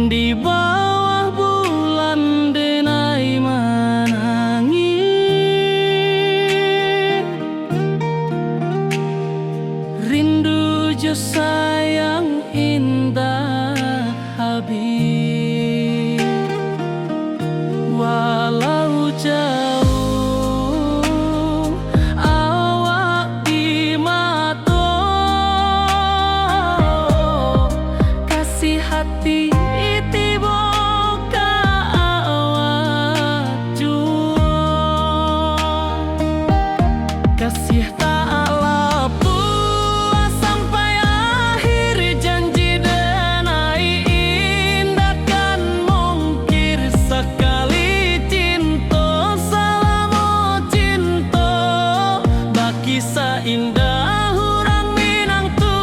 Di bawah bulan denai menangis, rindu jo sayang indah habis. Walau jauh awak di mata, kasih hati kasih tak puas sampai akhir, janji denai indah kan mungkir sekali cinta, selama cinta baki seindah orang Minang tua.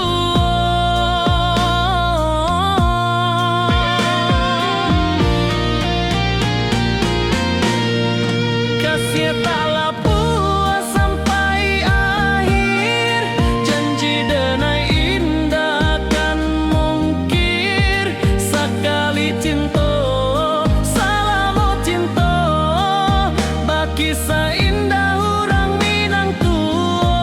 Kasih taklah puas sampai akhir, janji denai indah kan mungkir sekali cinta, selama cinta baki seindah orang Minang tua.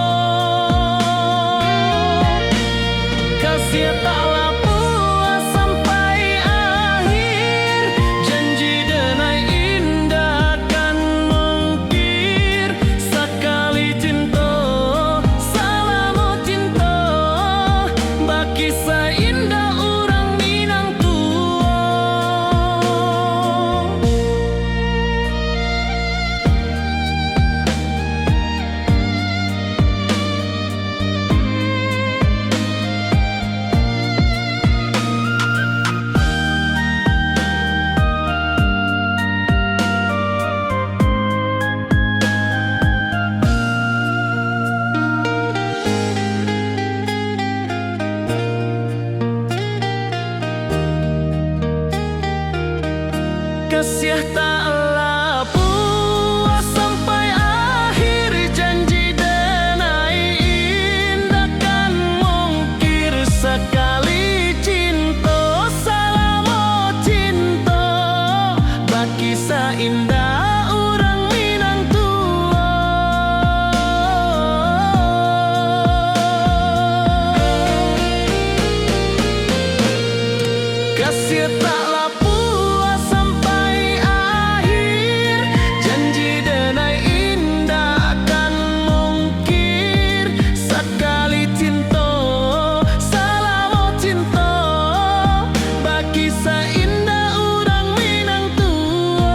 Kasih taklah puas sampai akhir, janji denai indah kan mungkir sekali cinta, selama cinta baki seindah orang Minang tua. Kasih taklah puas sampai akhir, janji denai indah kan mungkir sekali cinta, selama cinta baki seindah orang Minang tua. Kasih taklah puas sampai akhir, janji denai indah kan mungkir sekali cinta, selama cinta baki seindah orang Minang tua.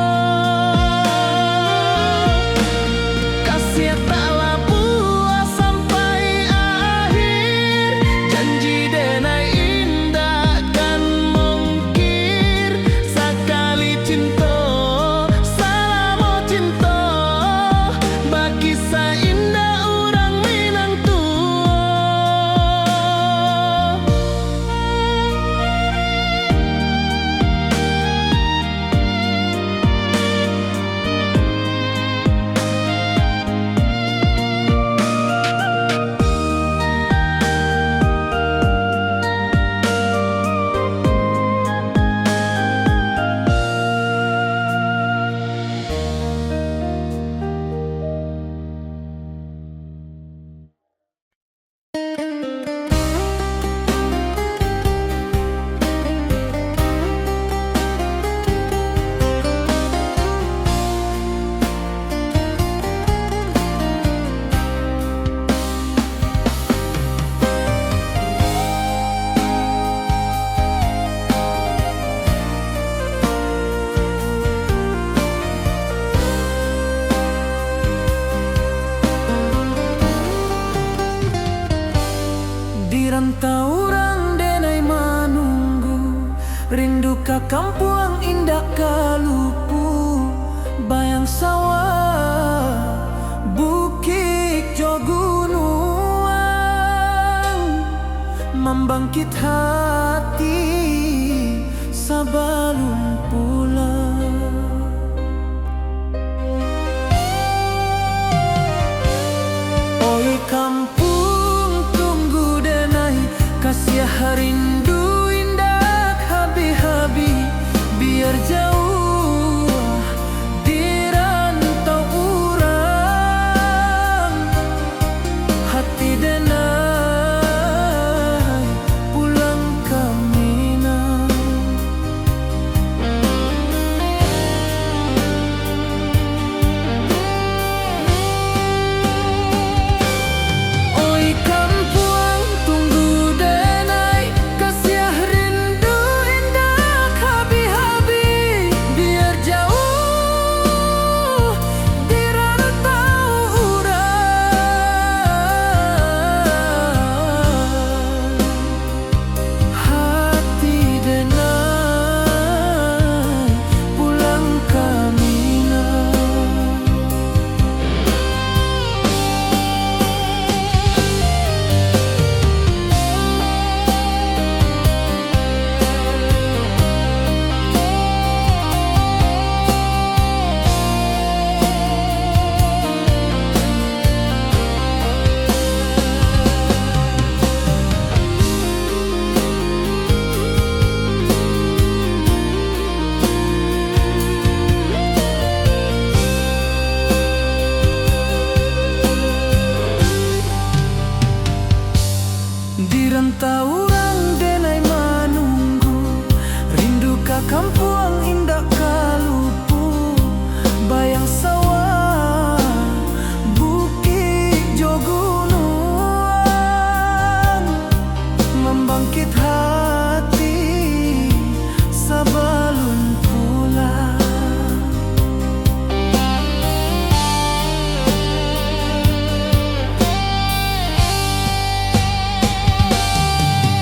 Kasih taklah puas sampai akhir, janji denai indah kan mungkir kampung indah kalupu, bayang sawah, bukit jo gunung, membangkit hati sabalun pulang. Oi kampung tunggu denai, kasih rindu indah habi-habi, biar jauh di rantau urang, hati denai pulang ke Minang. Oi kampung tunggu denai, kasih rindu indah habi-habi, biar jauh di rantau urang, hati denai pulang ke Minang. Di rantau urang denai menunggu, rindu ka kampung indah kalupu, bayang sawah, bukit jo gunung, membangkit hati sabalun pulang.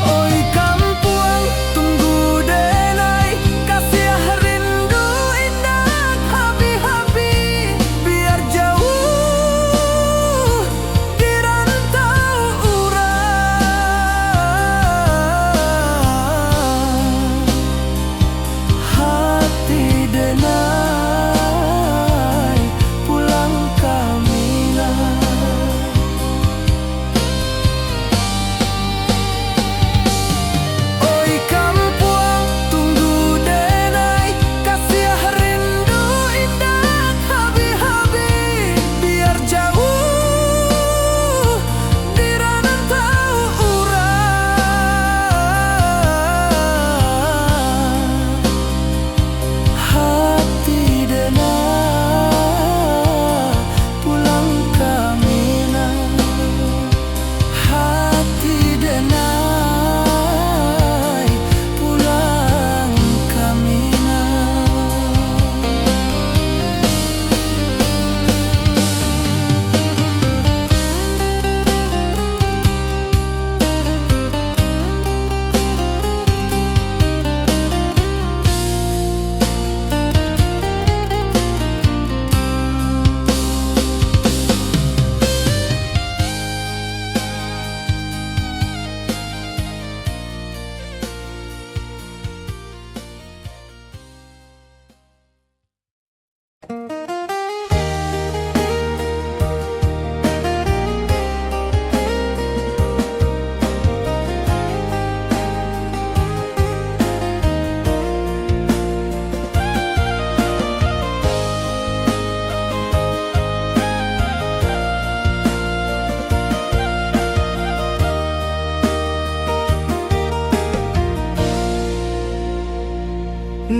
Oi kampung tunggu denai, kasih rindu indah habi-habi, biar jauh di rantau urang, hati denai pulang ke Minang. Oi kampung tunggu denai, kasih rindu indah habi-habi, biar jauh di rantau urang, hati denai pulang ke Minang, hati denai pulang ke Minang.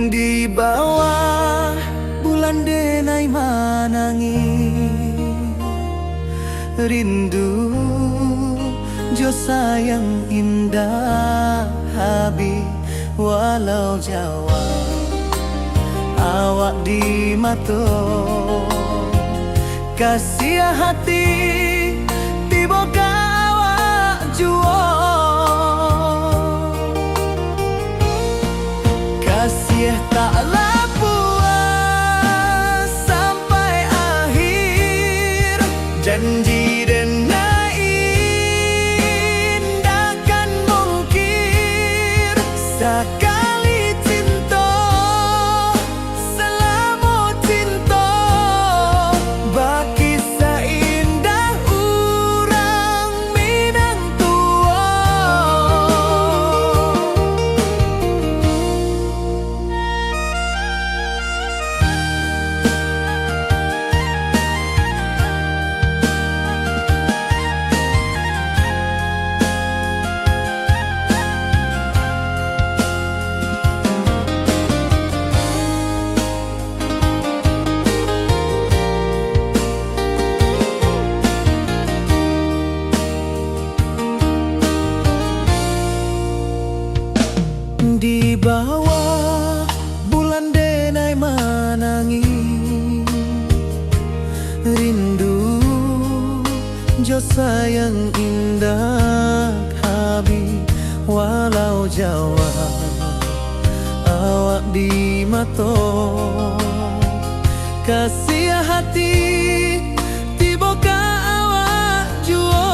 Di bawah bulan denai manangi, rindu jo sayang indah habi, walau Jawa awak di mato, kasih hati tiba awak jual, kasih kasih taklah puas sampai akhir. Janji denai indakan mungkir. Sekali cinta selama cinta, baki seindah urang Minang tua. Di bawah bulan denai manangi, rindu jo sayang indah habi. Walau Jawa awak di mato, kasih hati tiba ka awak juo.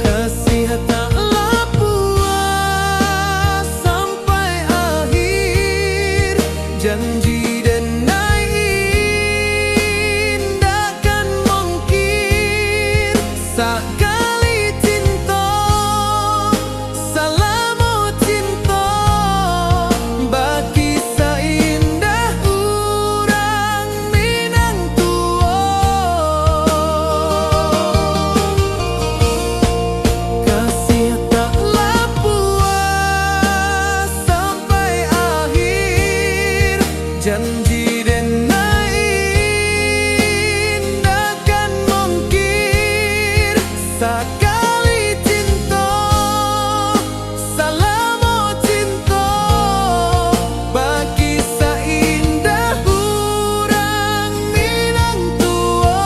Kasih taklah puas sampai akhir. Janji denai indakan mungkir. Sekali cinta selama cinta, baki seindah urang Minang tua. Kasih taklah puas sampai akhir. Janji denai indakan mungkir. Sekali cinta selama cinta, baki seindah urang Minang tua.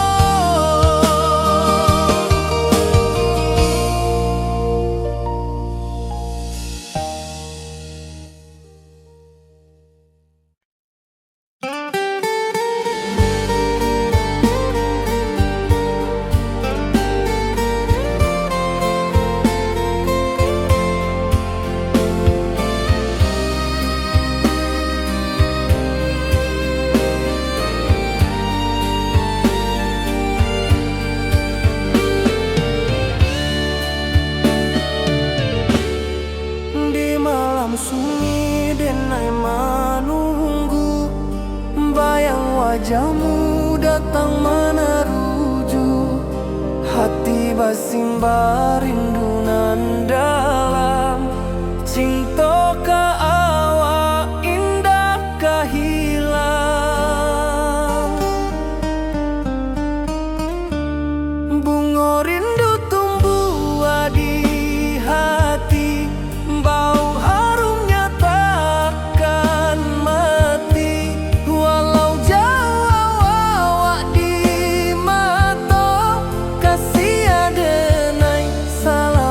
Di malam sunyi denai menunggu, bayang wajahmu datang meneruju. Hati basimba rindu nan dalam, cinta ka awak indah ka hilang. Bunga rindu tumbuh di hati, bau harumnya takkan mati. Walau jauh awak di mata, kasih denai salam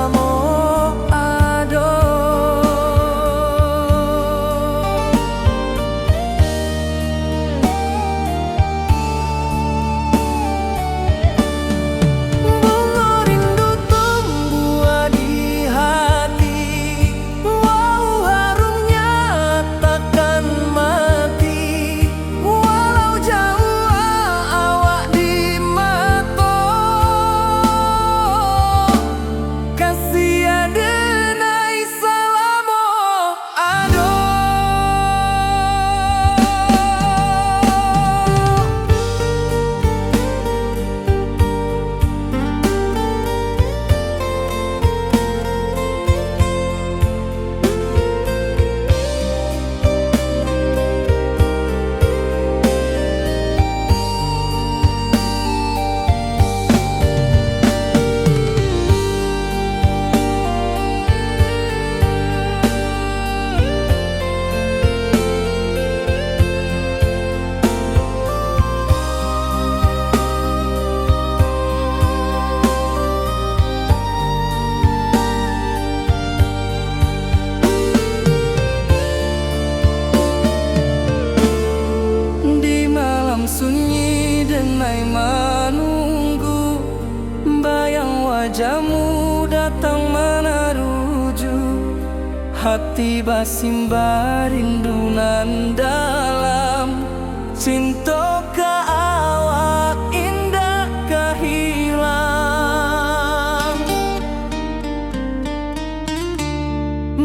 hati basimba rindunan dalam cinta ka awak indah kahilang.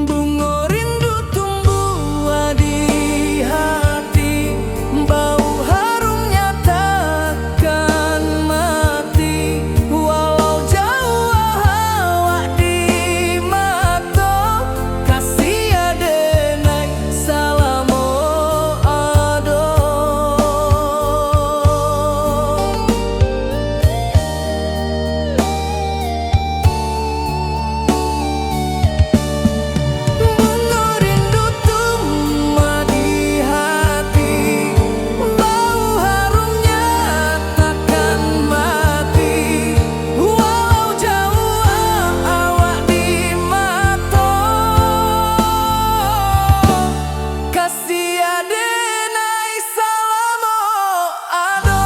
Bunga rindu tumbuh di hati, bau harumnya takkan mati. Walau jauh awak di mata, kasih adenai salamo ado. Bunga rindu tumbuh di hati, bau harumnya takkan mati. Walau jauh awak di mata, kasih adenai salamo ado.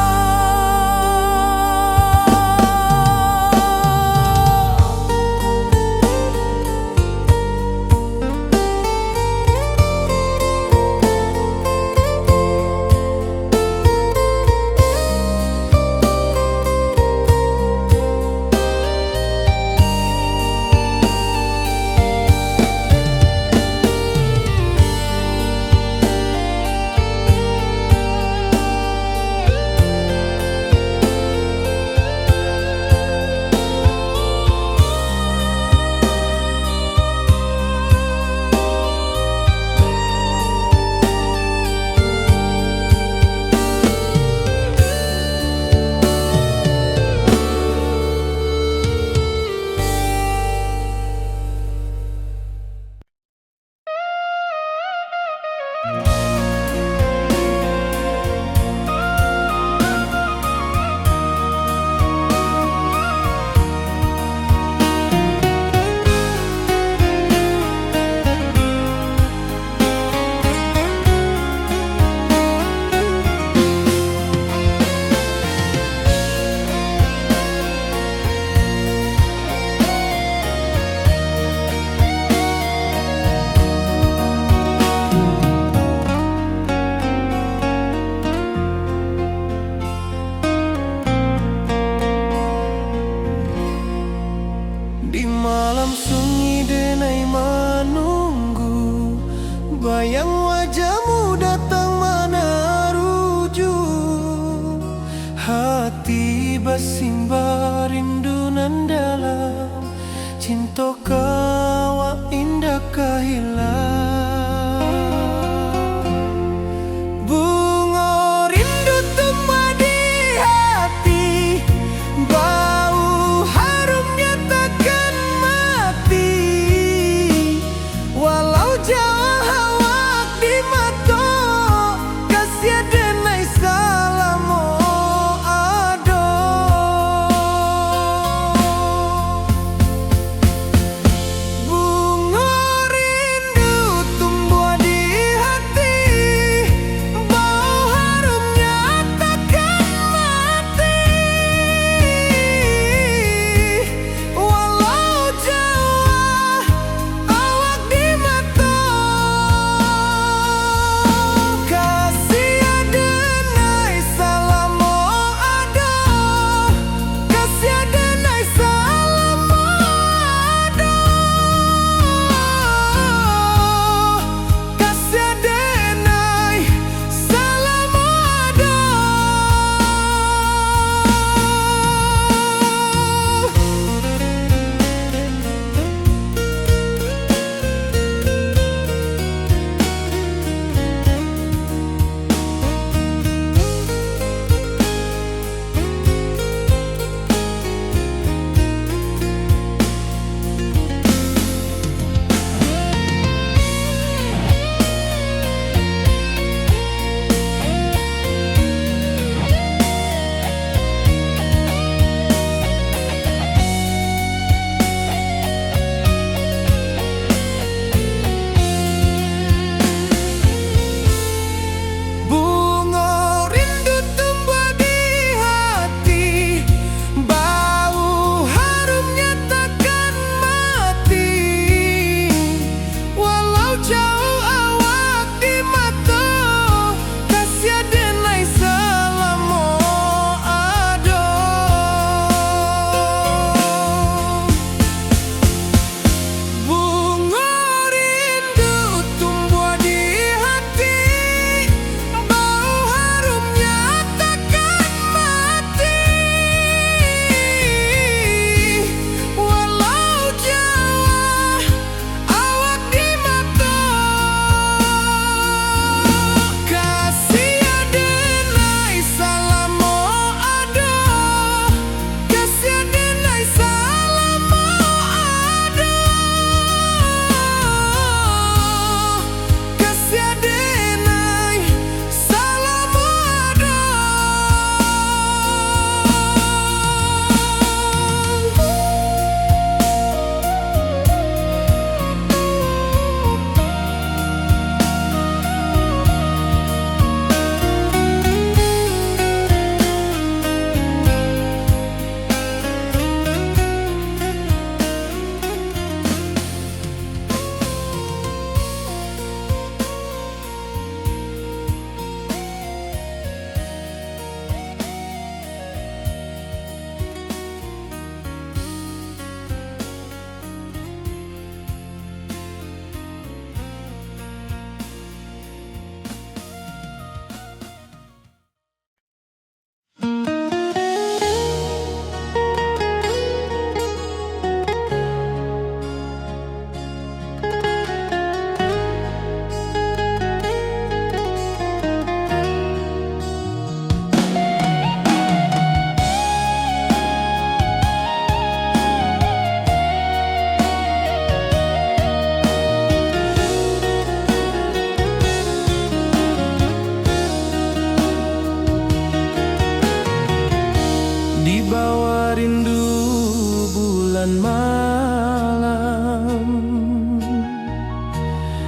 Di malam sunyi denai menunggu, bayang wajahmu datang mana rujuk. Hati basimba rindunan dalam cinta kawa indah kahilang. Bunga rindu tumbuh di hati, bau harumnya takkan mati. Walau jauh awak di mata, kasih adenai salamo ado.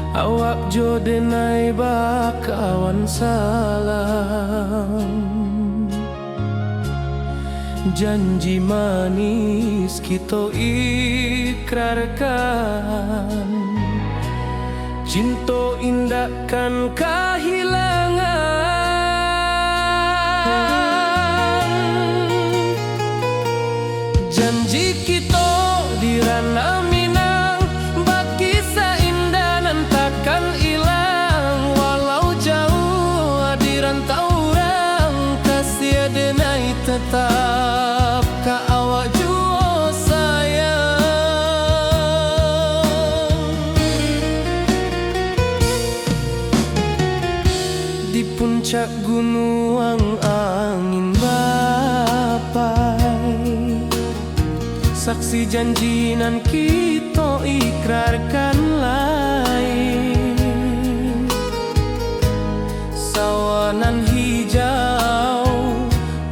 Awak jo denai bakawan salam. Janji manis kita ikrarkan, cinta indahkan kehilangan. Janji kita di ranah Minang, bakisah indah nan takkan hilang. Walau jauh di rantau orang, kasih denai tetap ka awak jua sayang. Di puncak gunung angin bapai, saksi janji nan kita ikrarkan lain. Sawanan hijau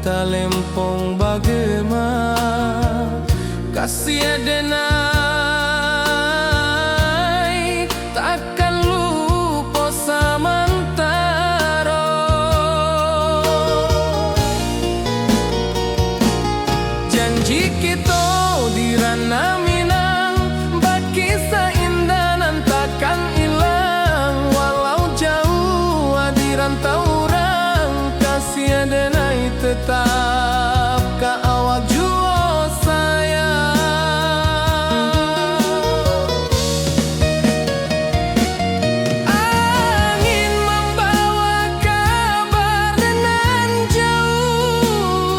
talempong bagema, kasih denai takkan lupa samantara. Janji kita di ranah Minang, bakisah indah nan takkan hilang. Walau jauh di rantau orang, kasih denai tetap ka awak jua sayang. Angin membawa kabar nan jauh,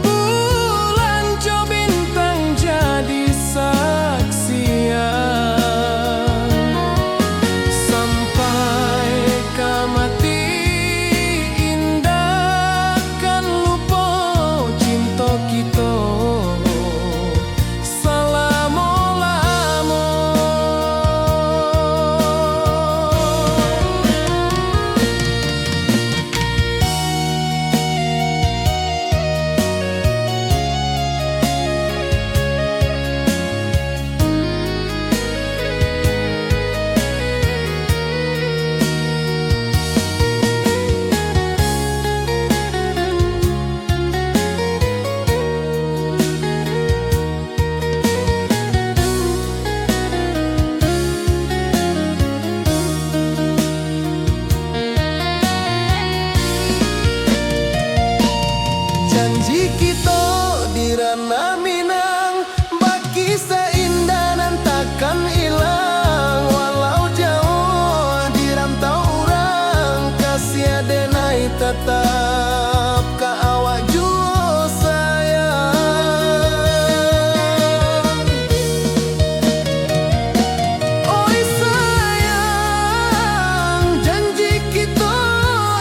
bulan jo bintang jadi saksian. Sampai ka mati indah kan lupa cinta kita selama-lama. Janji kita di ranah Minang, bakisah indah nan takkan hilang. Walau jauh di rantau orang, kasih denai tetap ka awak jua sayang. Oi sayang, janji kita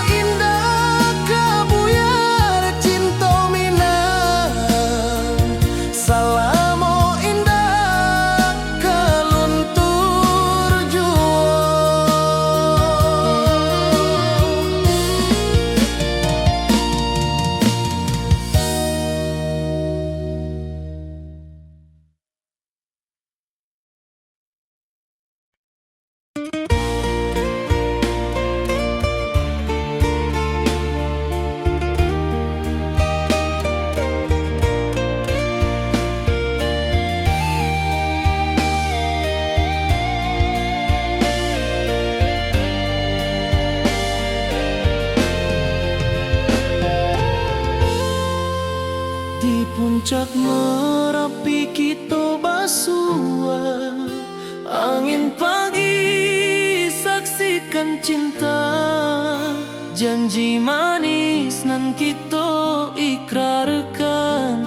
indah kabuyar cinta Minang. Salamo indah kaluntur jua. Di puncak Merapi kita basua, angin pagi saksikan cinta. Janji manis nan kita ikrarkan,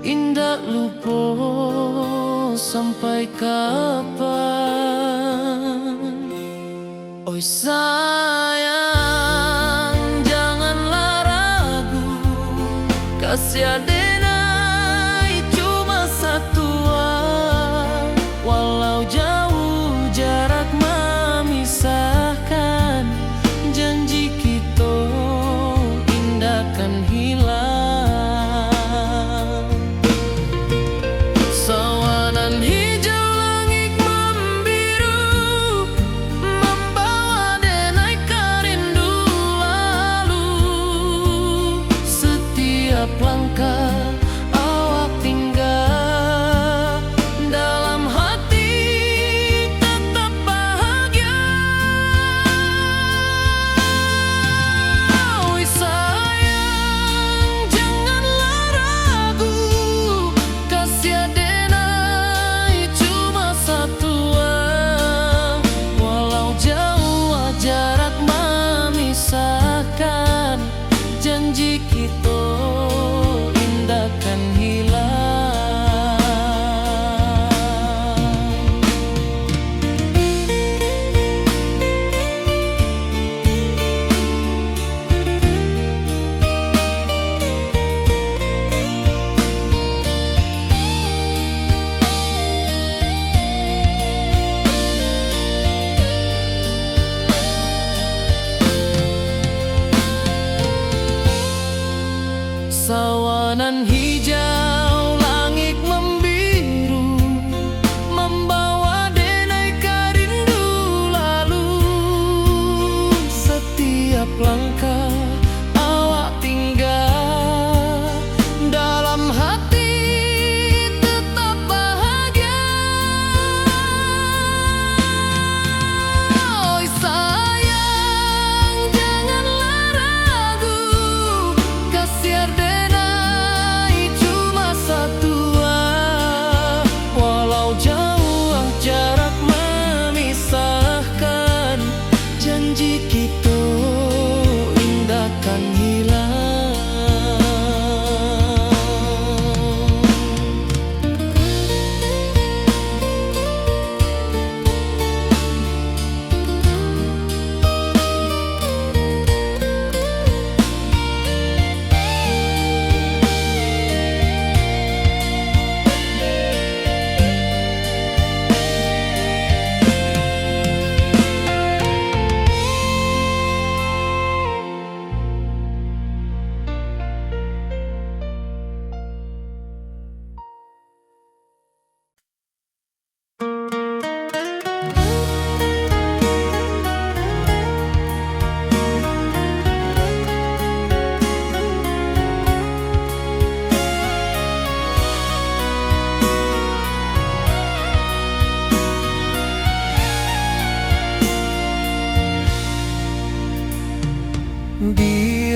indah lupa sampai kapan. Oi sayang, janganlah ragu, kasih denai cuma satu. Walau jauh jarak memisahkan, janji kita indahkan hilang. Sawanan hijau langit membiru,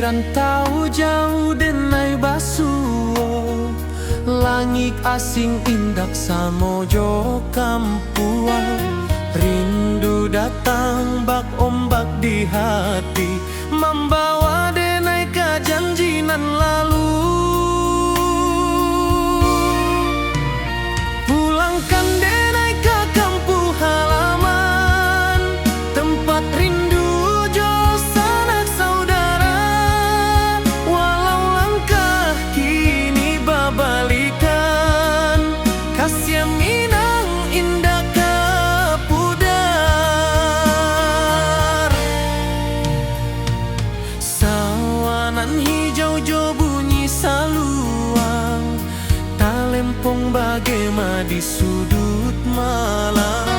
rantau jauh denai basuo, langit asing indak samojo kampuan. Rindu datang bak ombak di hati, membawa denai kejanjian lalu. Pulangkan denai ke kampung halaman, tempat rindu jo sanak saudara. Walau langkah kini babalikan, kasih minang indah kepudar. Sawanan hijau jo bunyi saluang, talempong bagema di sudut malam.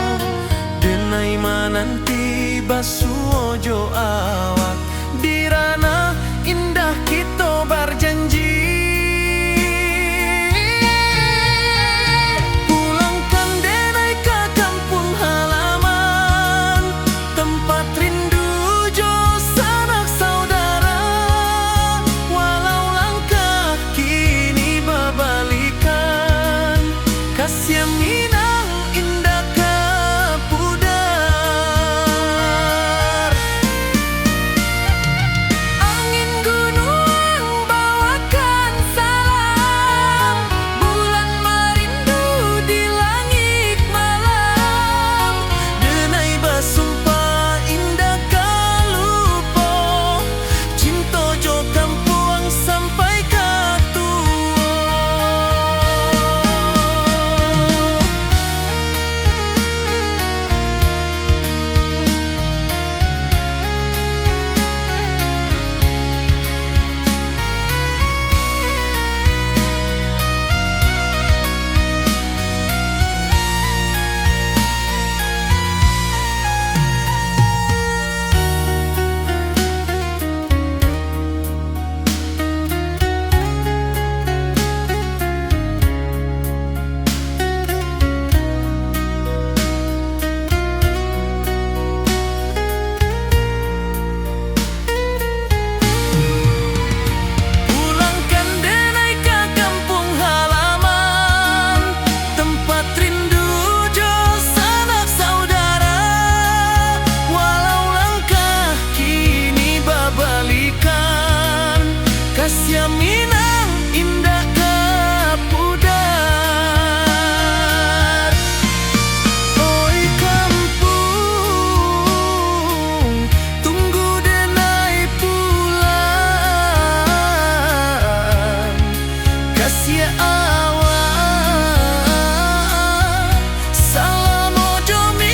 Denai mananti basuo jo awak, di ranah indah kita berjanji. Pulangkan denai ke kampung halaman, tempat rindu jo sanak saudara. Walau langkah kini babalikan, kasih minang indah kepudar. Angin gunung bawakan salam, bulan merindu di langit malam. Denai basumpah indah kalupo, cinta jo kampuang sampai katua. Pulangkan denai ke kampung halaman, tempat rindu jo sanak saudara. Walau langkah kini babalikan, kasih minang indah kepudar. Oi kampung, tunggu denai pulang. Kasih awak, salam ojo minang.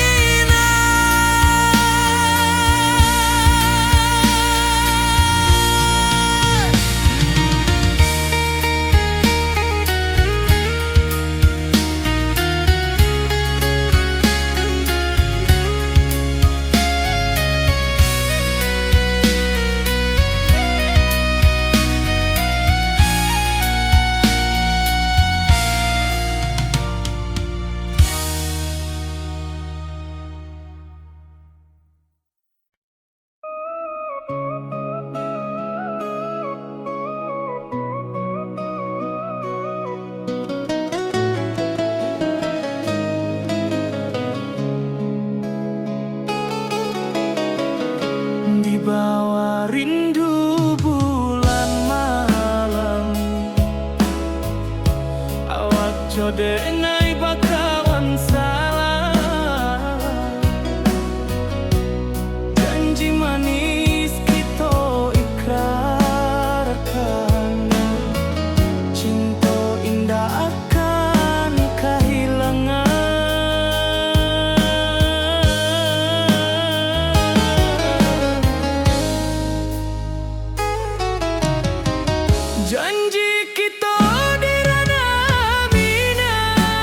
Di bawah rindu bulan malam, awak jo denai bakawan salam. Janji manis kita ikrarkan, cinta indah akan kehilangan. Janji kita di ranah minang,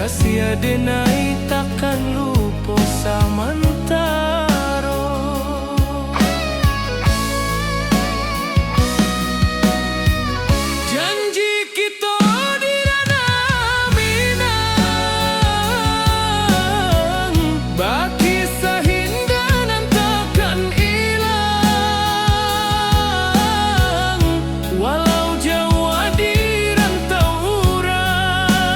kasih adenai takkan lupa samantaro. Janji kita di ranah Minang, baki sahindanan takkan hilang. Walau jauh di rantau urang,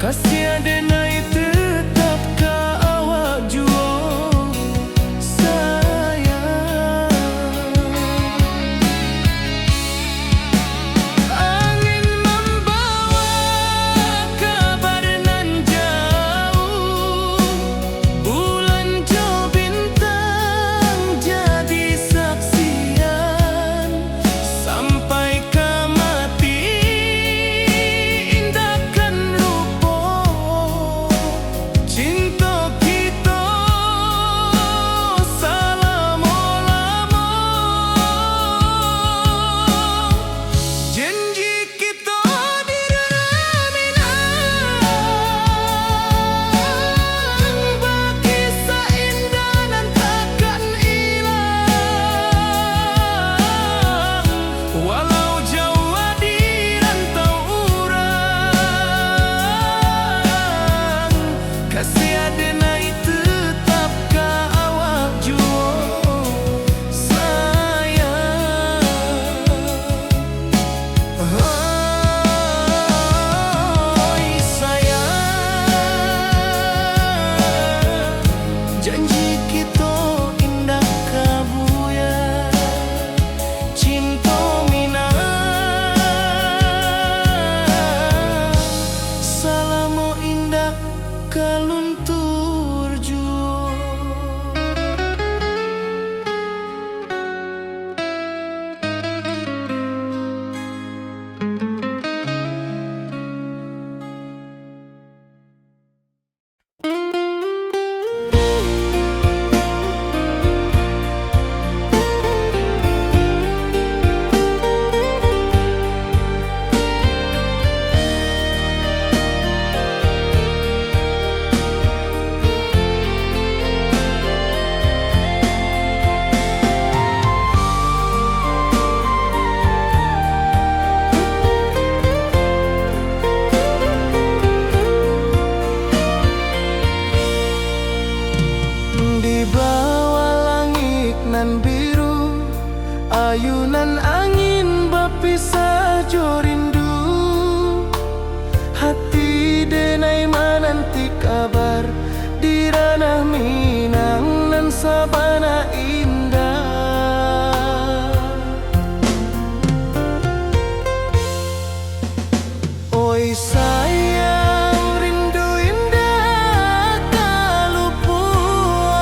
kasih adenai tetap ka awak jua sayang. Angin membawa kabar nan jauh, bulan jo bintang jadi saksian. Sampai ke mati indahkan lupa cinta kita selama-lama. Janji kita di ranah Minang, baki seindah nan takkan hilang. Walau jauh di rantau urang, kasih adenai tetap ka awak jua sayang. Oi sayang, janji kita indah kabuya, cinta Minang selama indah kaluntur jua. Di bawah langit nan biru, ayunan angin berpisah jo rindu. Hati denai menanti kabar di ranah Minang nan sabana indah. Oi sayang, rindu indah kalupua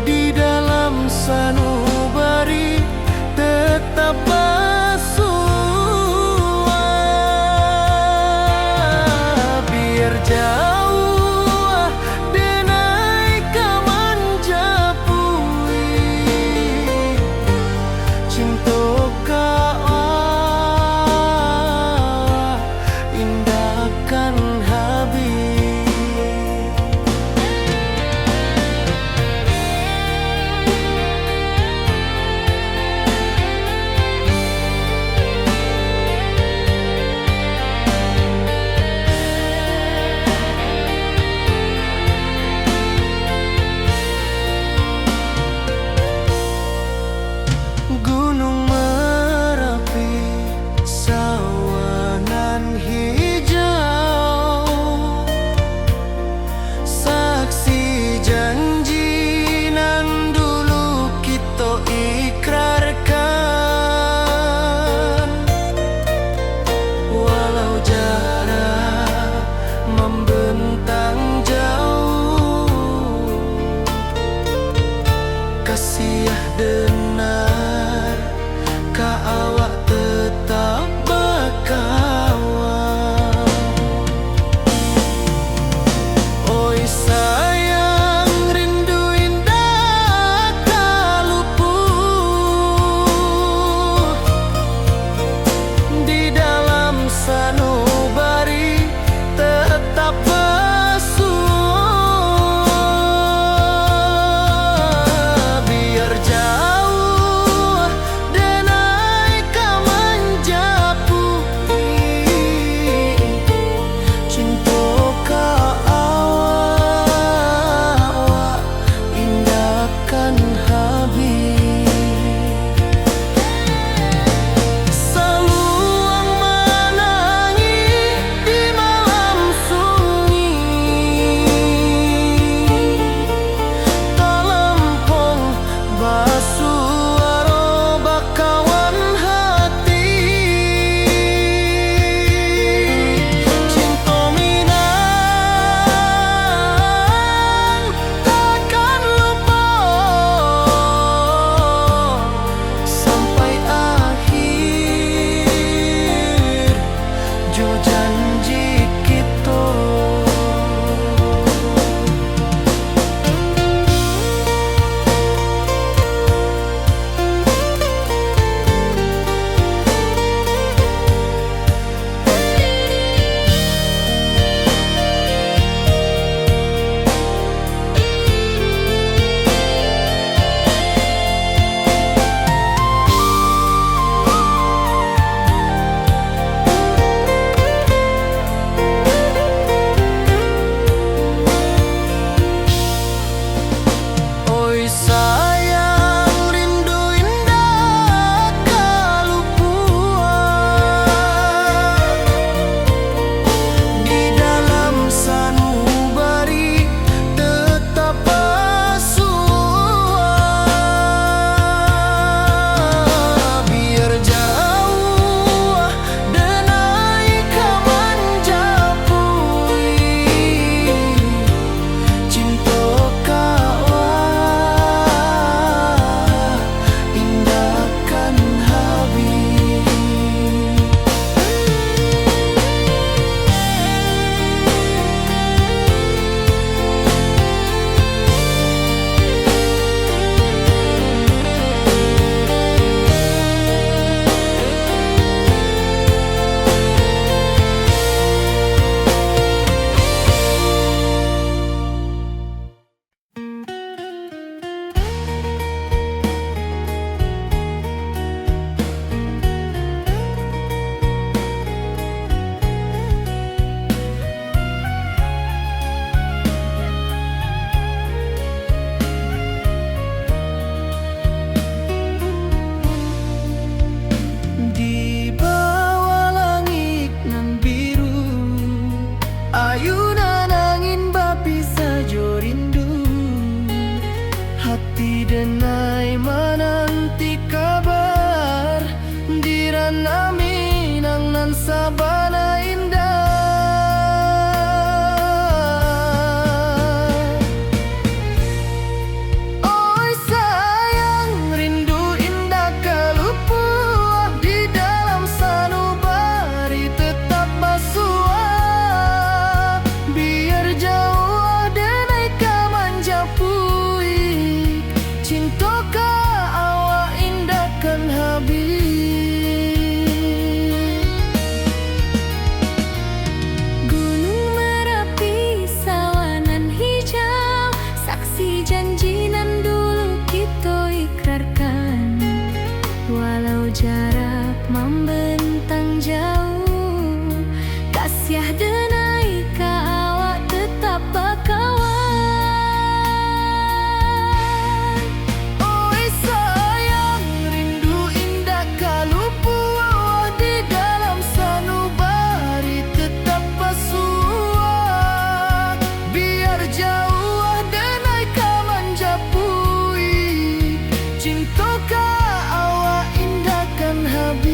di dalam sanubari tetap bersua. Biar jauh denai kaman japui, cinta ka Minang nan sabana indah. Oi sayang, rindu indah kalupua di dalam sanubari tetap basua. Biar jauh denai ka manjapui, cinta ka awak indah kan habis. Janji nan dulu kita ikrarkan, walau jarak membentang jauh, kasiah denai ka awak tetap bakawan. Oi sayang, rindu indah kalupua di dalam sanubari tetap basua. Biar jauh cinta ka awak indah kan habis.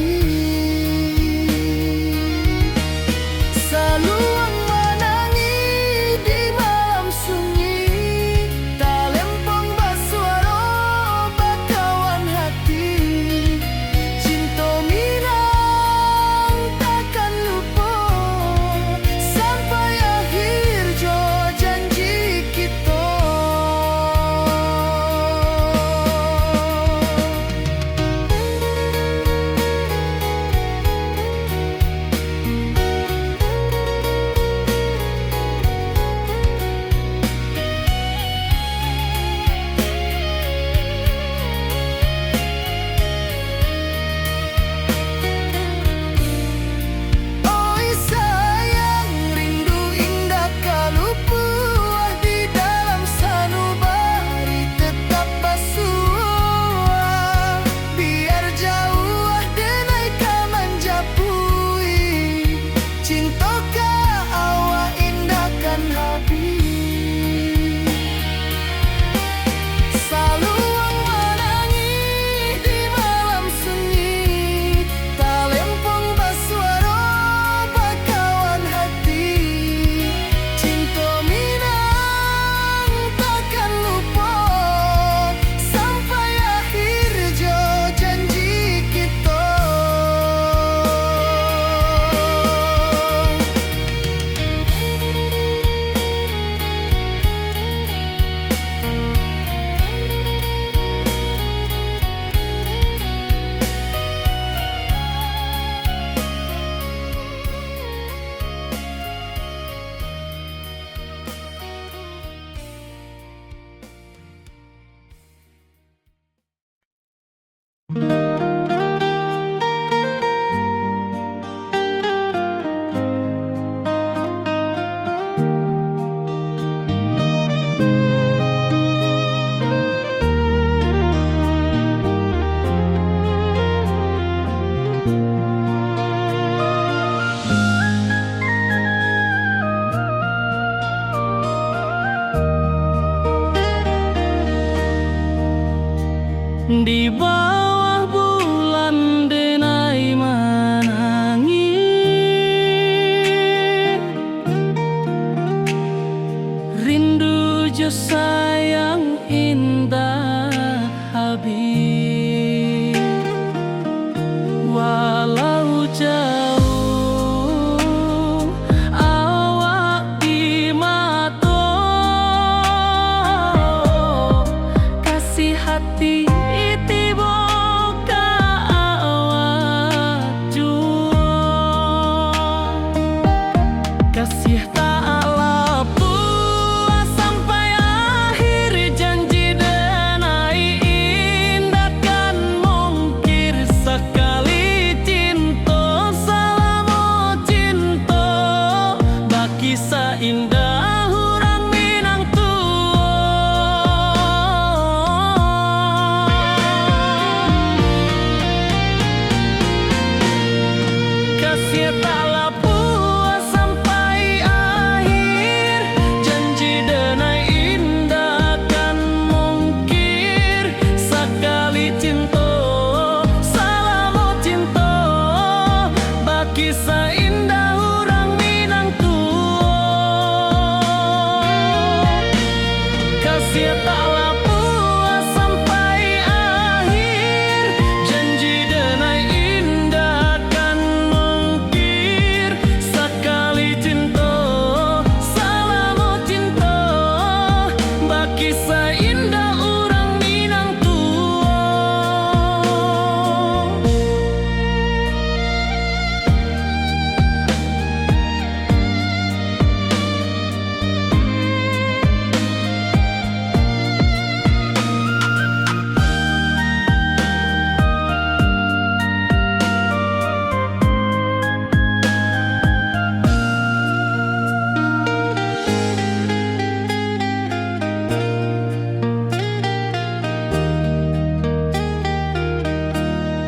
Saluang menangi di malam sunyi, talempong basuara bakawan hati. Cinta minang takkan lupa sampai akhir jo janji kita. Di bawah bulan denai menangi, rindu jo sayang indah habis. Walau jauh awak di mata, kasih hati kasih tak lapua sampai akhir janji denai indah kan mungkir sekali cinta selama cinta baki seindah hurang Minang tua. Kasih tak lapua sampai akhir janji denai indah kan mungkir sekali cinta selama cinta Kisah indah orang Minang tua, kasih taklah puas sampai akhir. Janji denai indah kan mengkir. Sekali cinta, salamo cinta, bakisah indah orang Minang tua.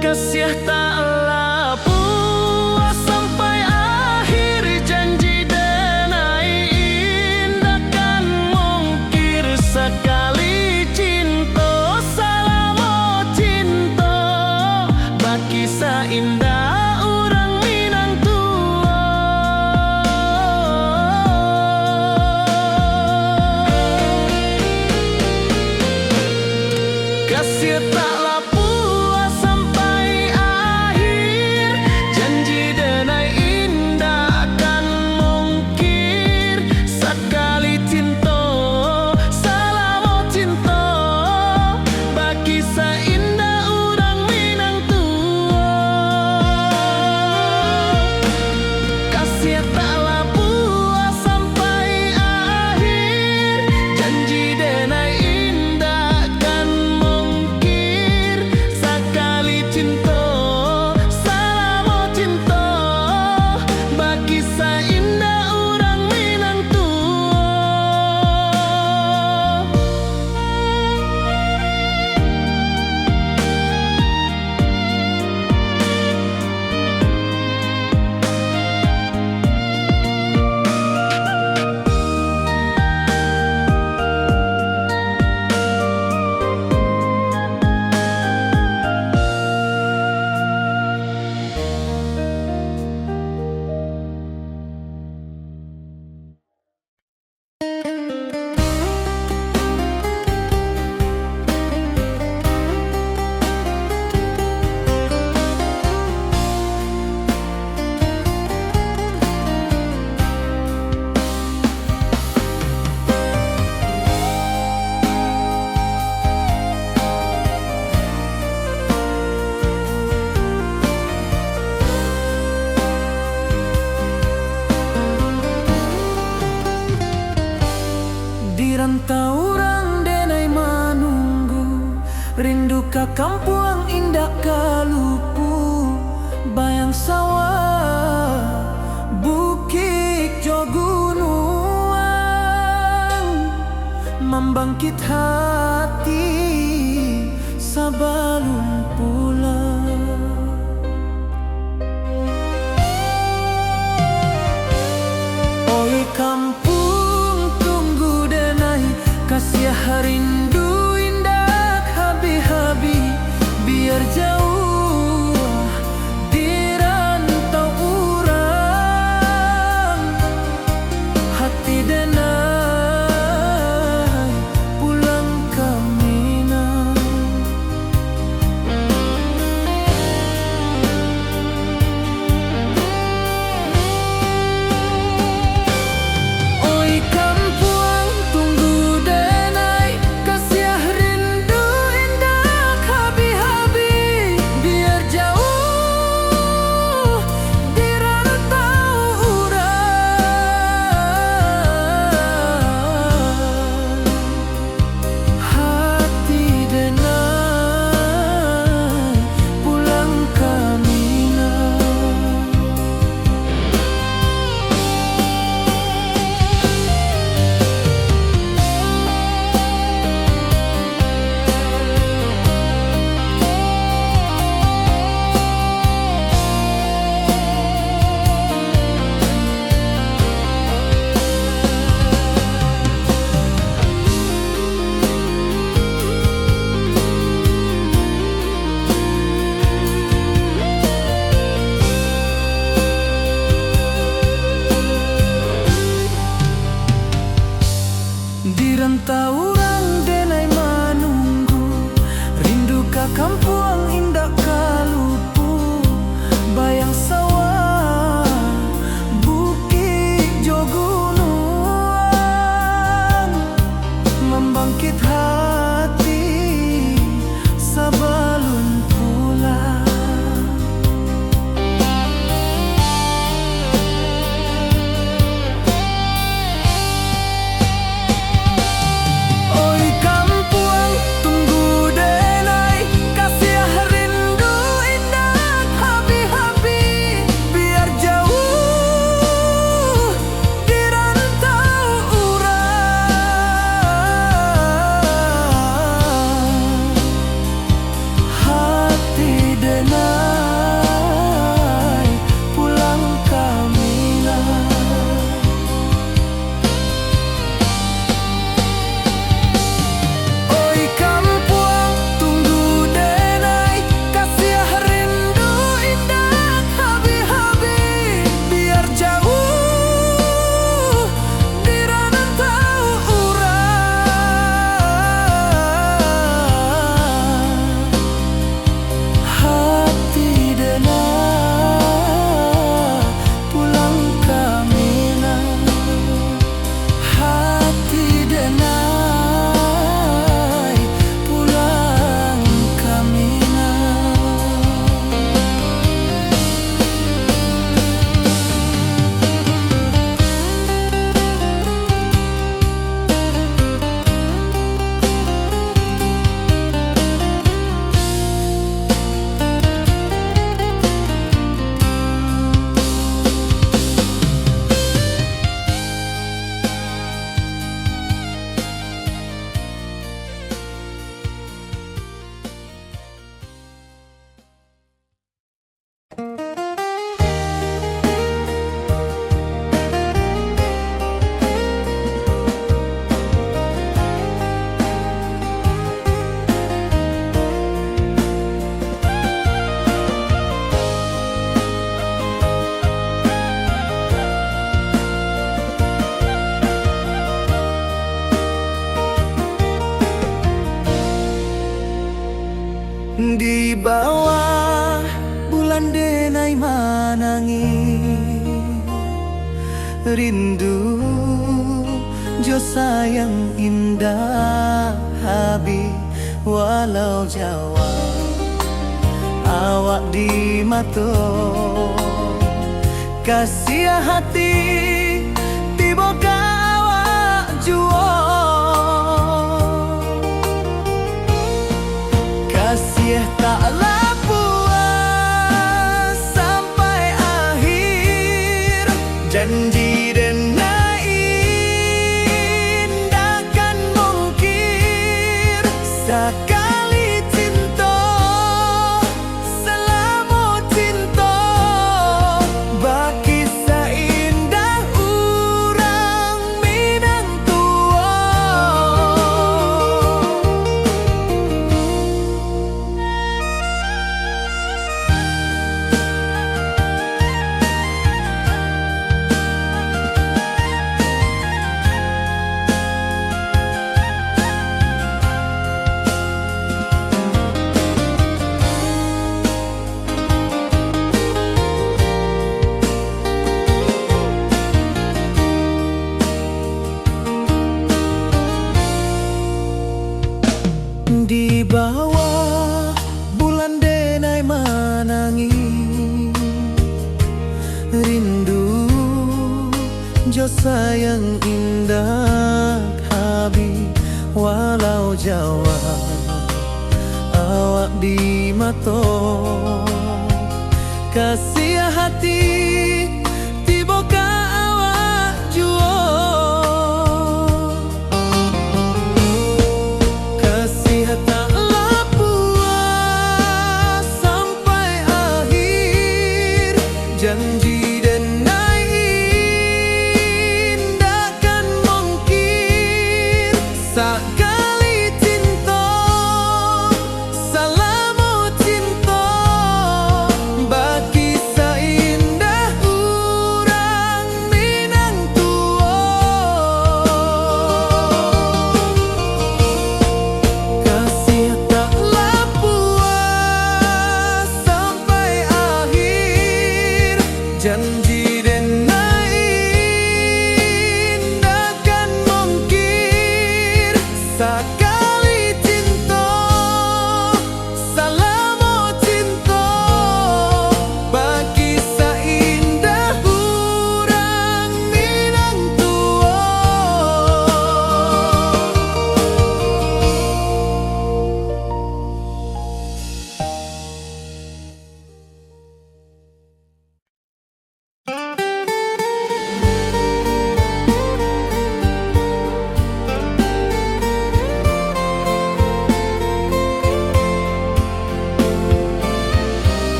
Kasih taklah puas sampai akhir. Janji denai indah kan mungkir. Sekali cinta, salamo cinta, bakisah indah orang Minang tua. Kasih taklah puas sampai akhir. Janji denai indah kan mungkir. Sekali cinta, salamo cinta, bakisah indah orang Minang tua. Kasih taklah puas sampai akhir. Janji denai indah kan mungkir. Sekali cinta, salamo cinta, bakisah indah orang Minang tua. Di rantau orang denai manunggu, rindu ka kampung indah kalupu. Bayang sawah, bukit jo gunung, membangkit hati sabalun pulang. Oi kampung tunggu denai, kasih rindu indah habi-habi. Biar jauh di rantau urang, hati denai pulang menangis. Rindu jo sayang indah habis walau Jawa awak di mato kasih hati tiba ka awak juo kasih taklah puas sampai akhir janji dan takkan mungkin sekali cinta selama cinta baki seindah orang Minang tua. Di bawah bulan denai menangis rindu jo sayang indah habis walau Jawa awak di mato kasih hati tiba ka awak juo taklah puas sampai akhir janji dan takkan mungkin sekali cinta selama cinta baki seindah orang Minang tua kasih taklah puas sampai akhir janji dan takkan mungkin sekali cinta selama cinta baki seindah orang Minang tua.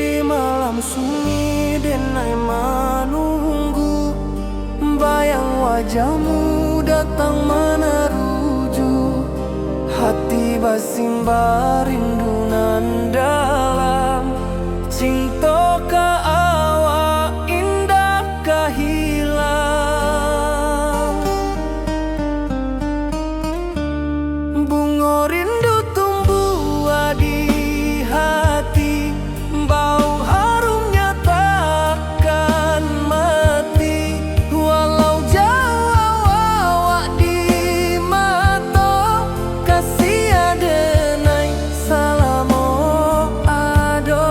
Di malam sunyi denai menunggu bayang wajahmu datang meneruju hati basimba rindu nan dalam cinta ka awak indah ka hilang bunga rindu tumbuh di hati bau harumnya takkan mati walau jauh awak di mata kasih adenai salamo ado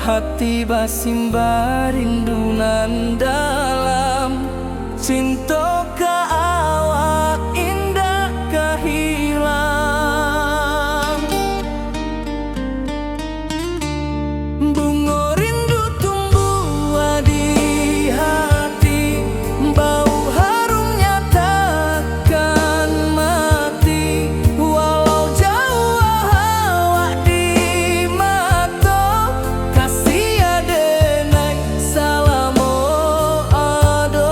hati basimba rindunan dalam cinta ka awak indah kahilang. Bunga rindu tumbuh di hati, bau harumnya takkan mati. Walau jauh awak di mata, kasih adenai salamo ado.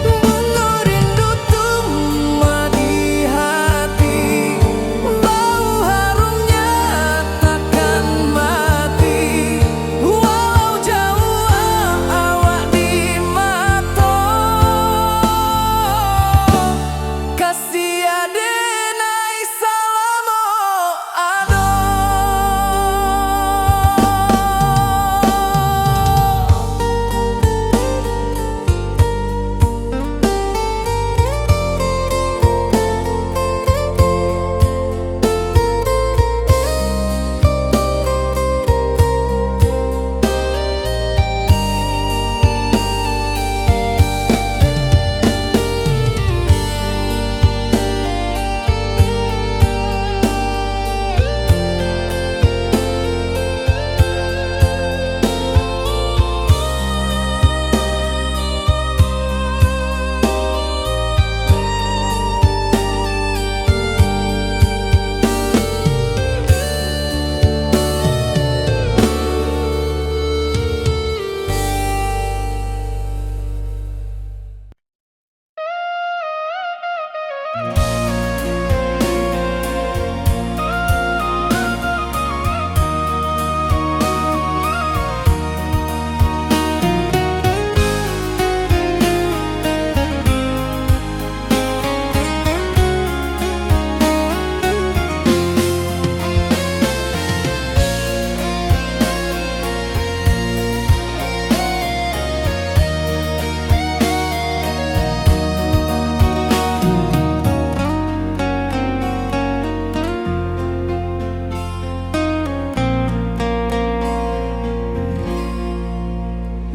Bunga rindu tumbuh di hati, bau harumnya takkan mati. Walau jauh awak di mata, kasih adenai salamo ado.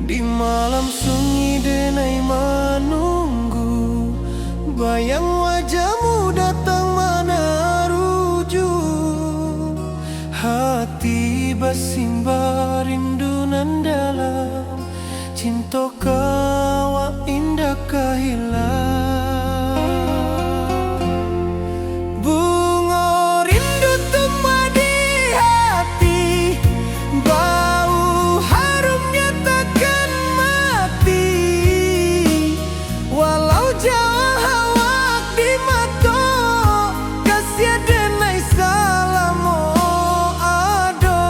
Di malam sunyi denai menunggu, bayang wajahmu datang meneruju. Hati basimba rindunan dalam cinta kawa indah kahilang. Bunga rindu tumbuh di hati, bau harumnya takkan mati. Walau jauh awak di mata, kasih adenai salamo ado.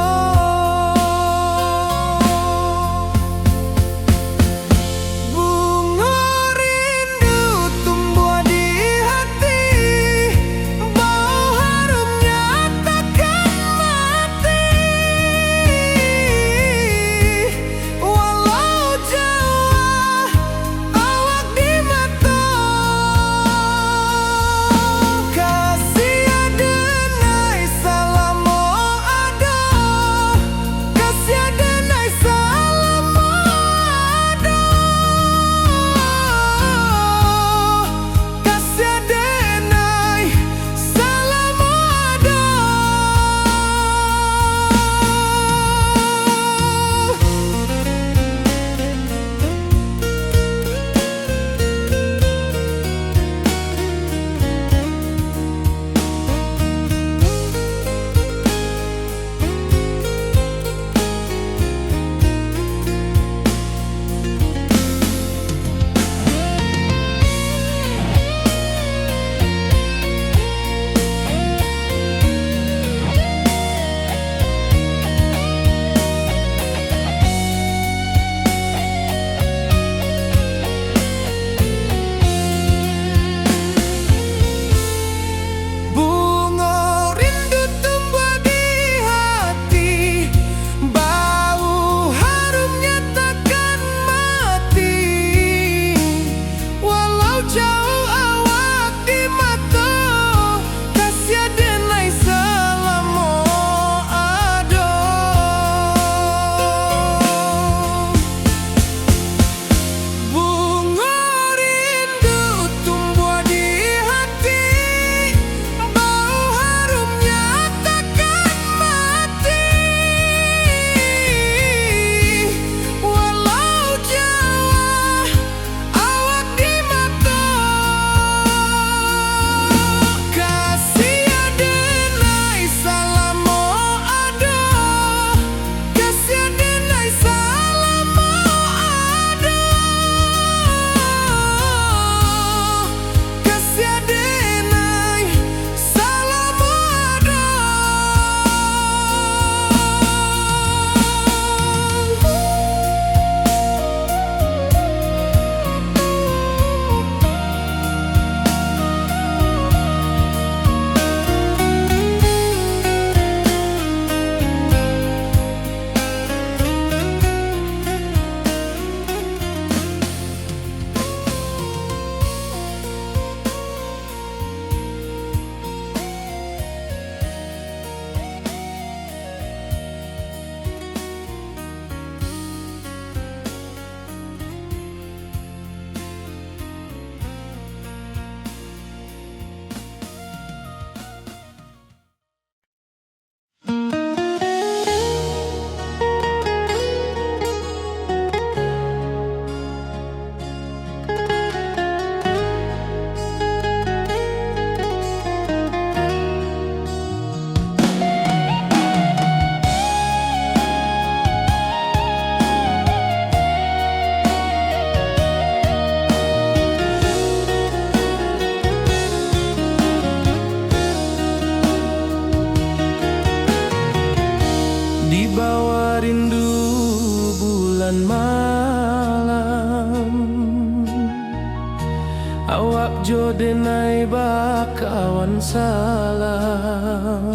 salam.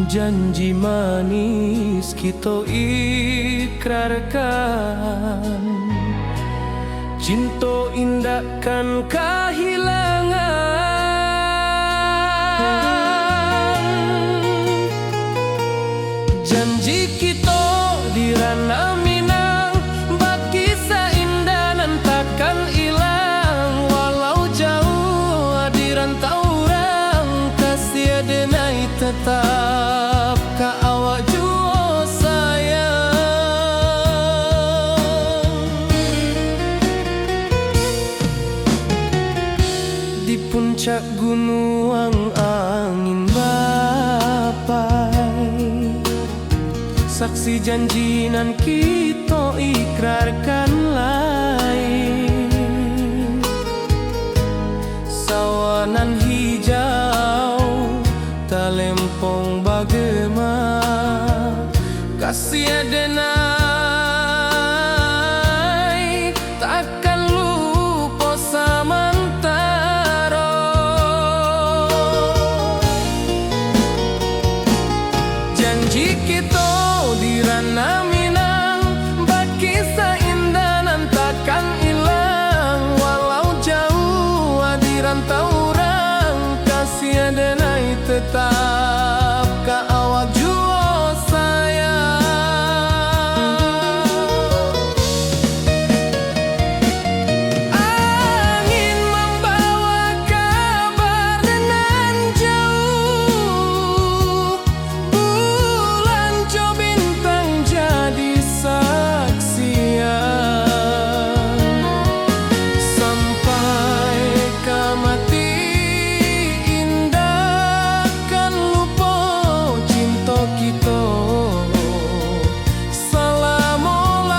Janji manis kita ikrarkan, cinta indah kan kehilangan. Janji kita di ranah Minang, bakisah indah nan takkan hilang. Walau jauh di rantau orang, kasih denai tetap ka awak jua sayang. Di puncak gunung angin bapai, saksi janji nan kita ikrarkan lain. Sawanan hijau talempong bagema, kasih denai takkan lupa samantara. Janji kita di ranah Minang, bakisah indah nan takkan hilang. Walau jauh di rantau orang, kasih denai tetap ka awak jua sayang. Angin membawa kabar nan jauh, bulan jo bintang jadi saksian. Sampai ke mati indah kan lupa cinta kita selama-lama.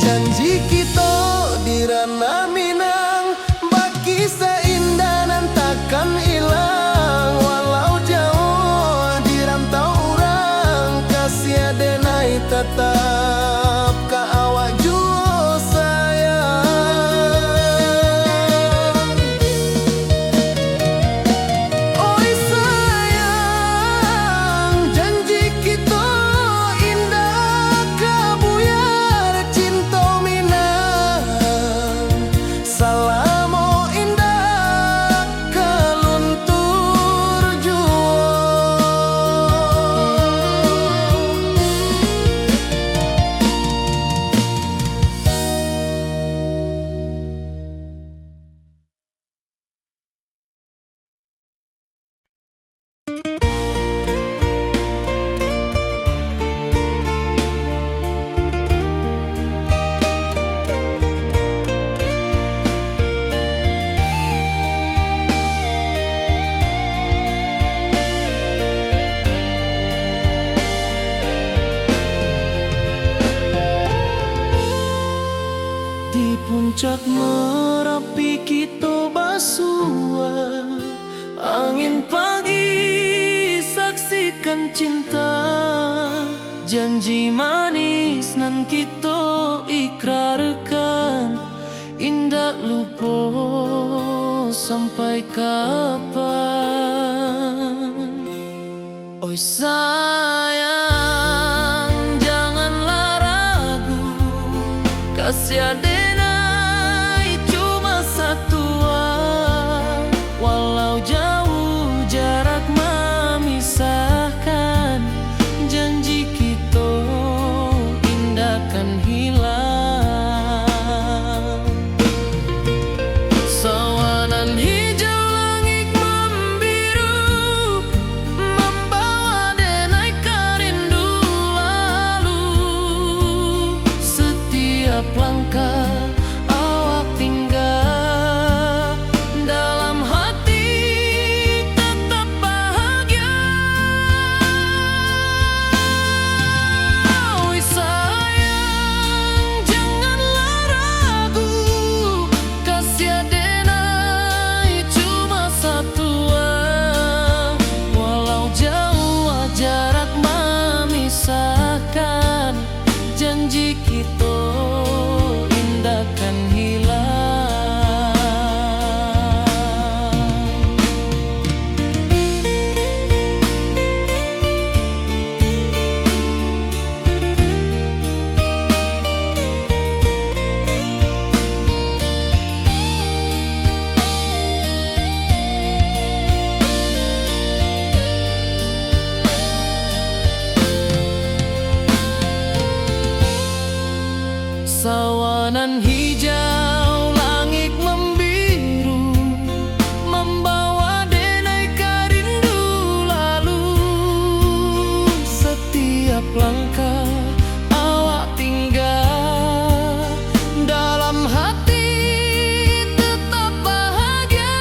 Janji kita di ranah Minang, bakisah indah nan takkan hilang. Walau jauh di rantau orang, kasih denai tetap ka awak jua sayang. Oi sayang, janji kita indah kabuyar cinta Minang. Salamo indah keluntur jua. Di puncak Merapi kita basua, angin pagi saksikan cinta. Janji manis nan kita ikrarkan, indah lupa sampai kapan. Oi sayang, janganlah ragu, kasih denai cuma satu. Walau jauh jarak memisahkan, janji kita indah kan hilang. Sawanan hijau langit membiru, membawa denai kerindu. kita indah kan hilang. Sawanan hijau, langit membiru, membawa denai rindu lalu. Setiap langkah awak tinggal, dalam hati tetap bahagia.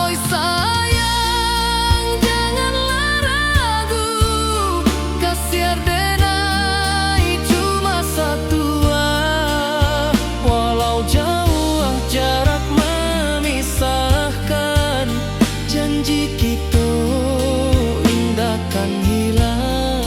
Oi sayang, janganlah ragu, kasiar denai cuma satu. Walau jauh jarak memisahkan, janji kita indah kan hilang.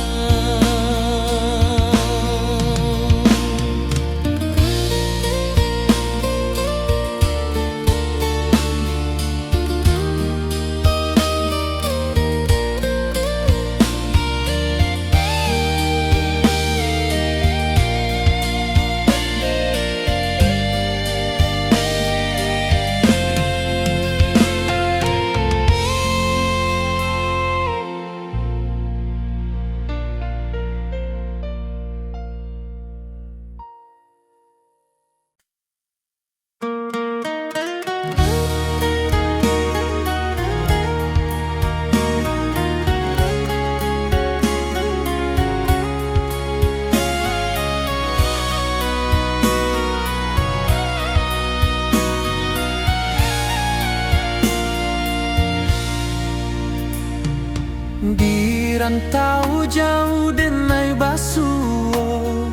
Di rantau jauh denai basuo,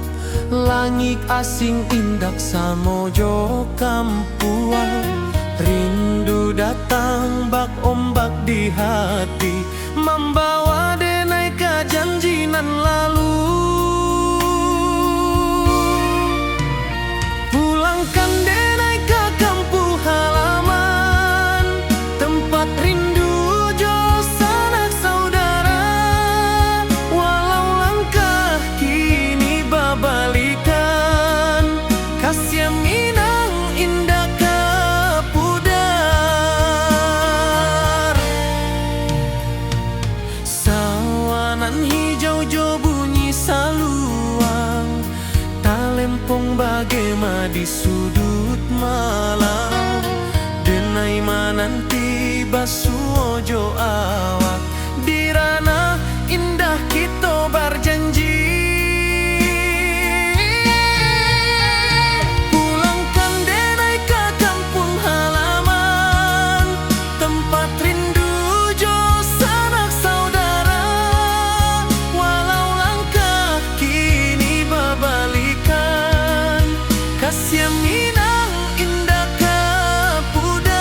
langit asing indak samojo kampuan. Rindu datang bak ombak di hati, membawa denai kejanjinan lalu. Pulangkan denai ke kampung halaman, tempat rindu jo sanak saudara. Walau langkah kini babalikan, kasih minang indah ke pudar. Sawanan hijau jo bunyi saluang, talempong bagema di sudut malam. Denai mananti basuo jo awak, di ranah indah kita berjanji. Pulangkan denai ke kampung halaman, tempat rindu jo sanak saudara. Walau langkah kini babalikan, kasih minang indah ke pudar.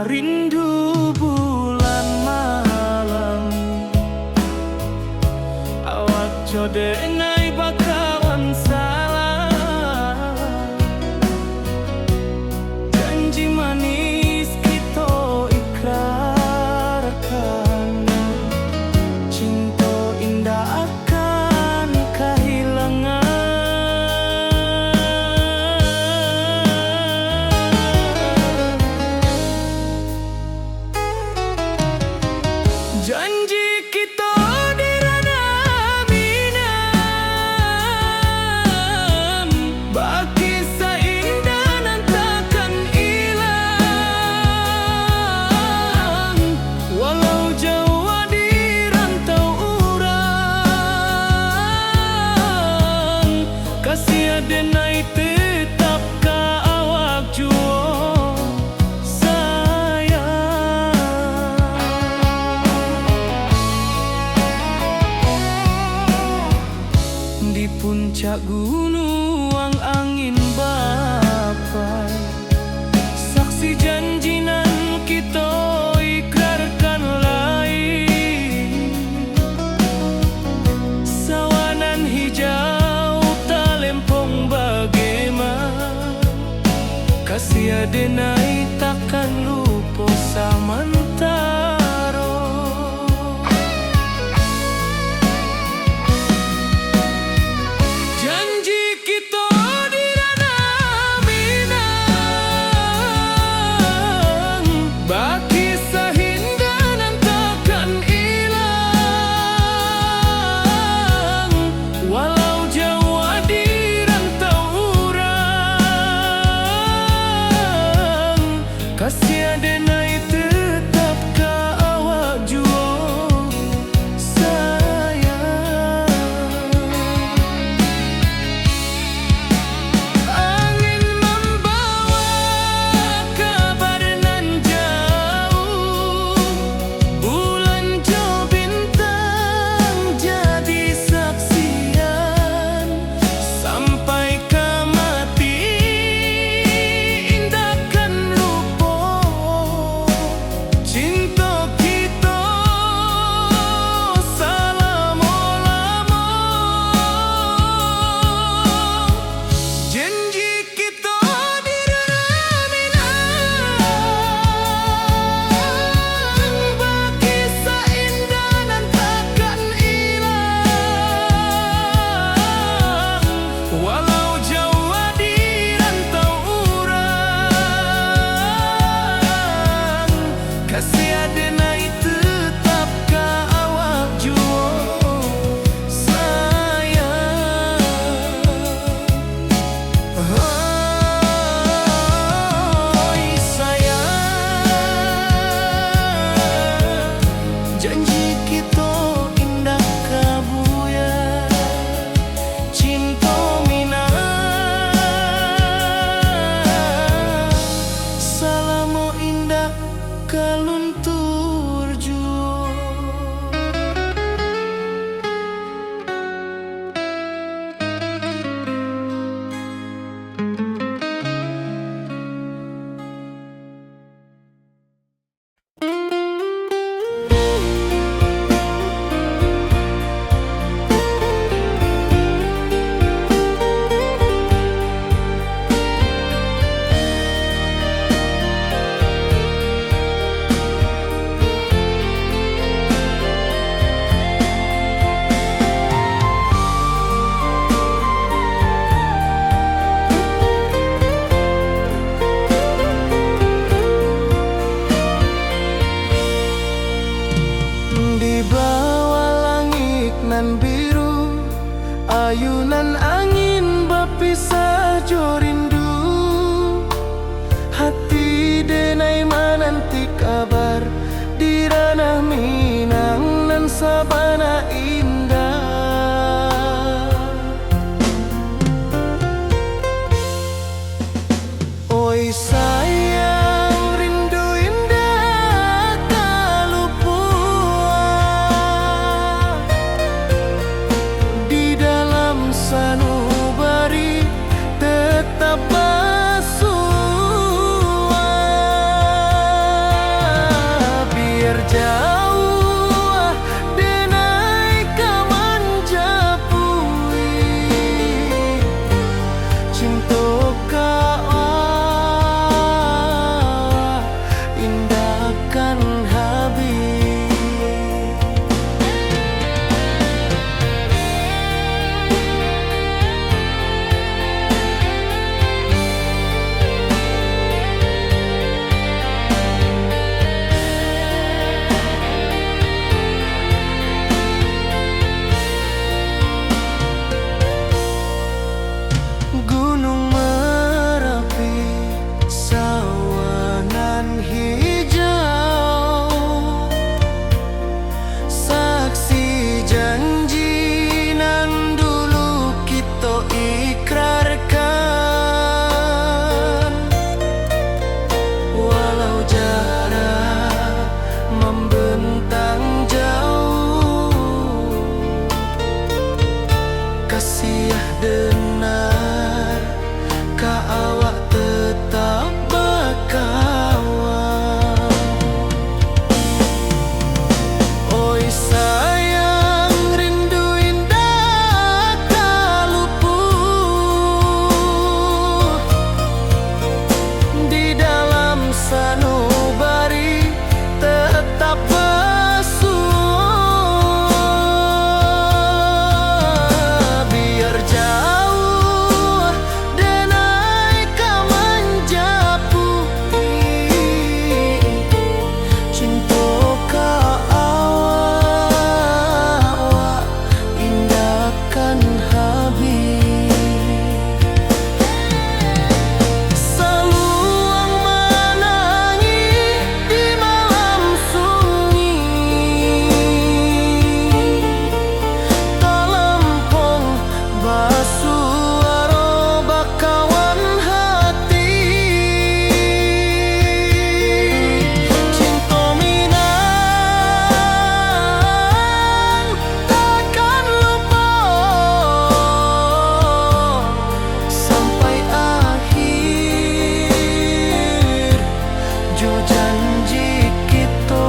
rindu bulan malam. Awak jodenai bakawan salah. Janji manis kita ikrarkan. Cinta indah akan kehilangan. Janji kita di ranah minam, bagi seindah nan takkan hilang. Walau jauh di rantau urang, kasih adenai tetap ka awak jua. Di puncak gunung angin bapai, saksi janji nan kita ikrarkan lain. Sawanan hijau talempong bagaimana, kasih adenai takkan lupa samantara. Janji kita di ranah minang, bagi seindah nan takkan hilang. Walau jauh di rantau urang, kasih adenai tetap ka awak jua sayang. Angin membawa kabar nan jauh, bulan jo bintang jadi saksian. Sampai ke mati indahkan lupa cinta kita selama-lama. Janji kita di ranah minang, bagi seindah nan takkan hilang. Walau jauh di rantau urang, kasih adenai tetap ka awak jua sayang. Oi sayang, janji kita indah kabuya. Cinta minang, salamo indah kaluntur jua. Di bawah langit nan biru, ayunan angin berpisah jo rindu. Hati denai menanti kabar di ranah minang nan sabana indah. Oi sayang, rindu indah tak lupa. Di dalam sanu jauh denai kamanjapui cinta kau indahkan habis. Gunung Merapi, sawanan hijau, saksi janji nan dulu kita ikrarkan. Walau jarak membentang jauh, kasih denar ka awak tetap berkawan. Oi sayang, rindu indah tak luput di dalam sanubari tetap bersua. Biar jauh denai kamanjapui cinta ka awak indahkan habis. Saluang menangi di malam sunyi, talempong basuara bakawan hati. Cinta Minang takkan lupa sampai akhir jo janji kita.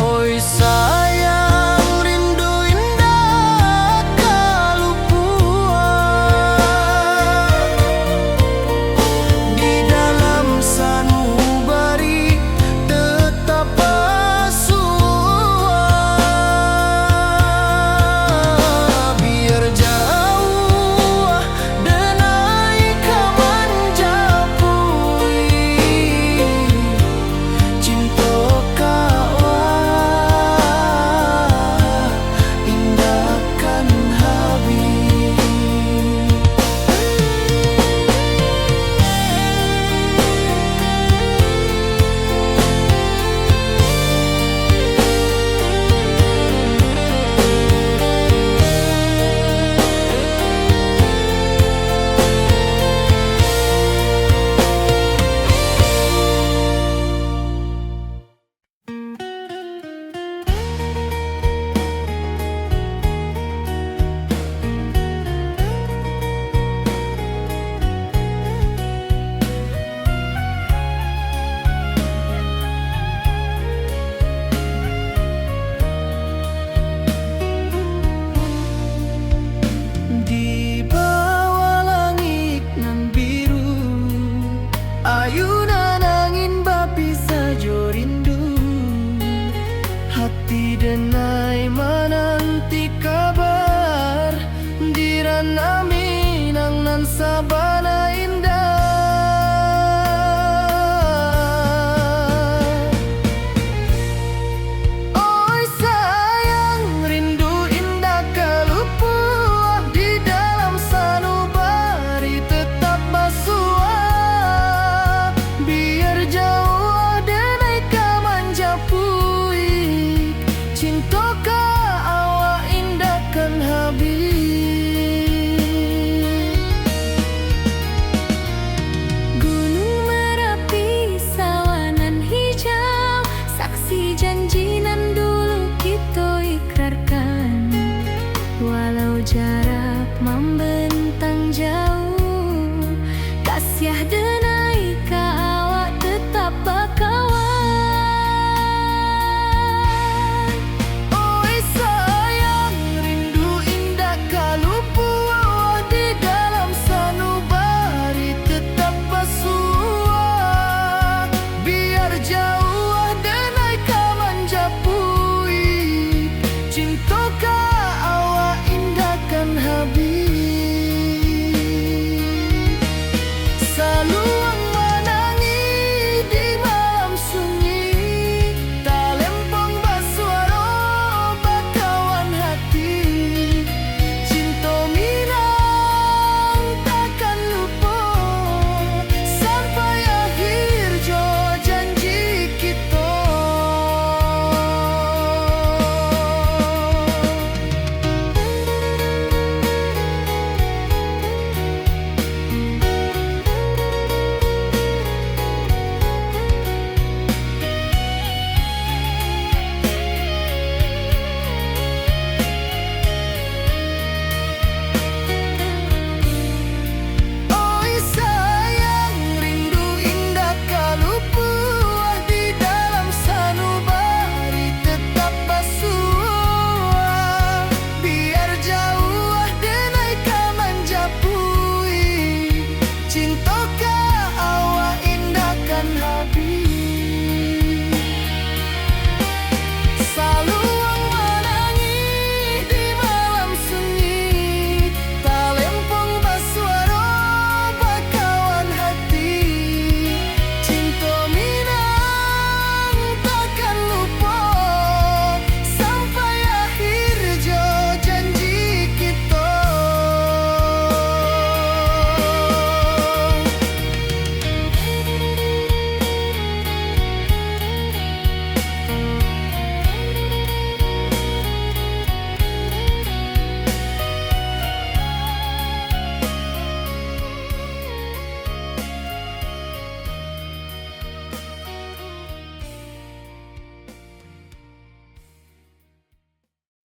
Oi sayang, rindu indah kalupuan di dalam sanubari tetap bersua. Biar jauh denai kamanjapui cinta kau indahkan habis. Di bawah langit nan biru, ayu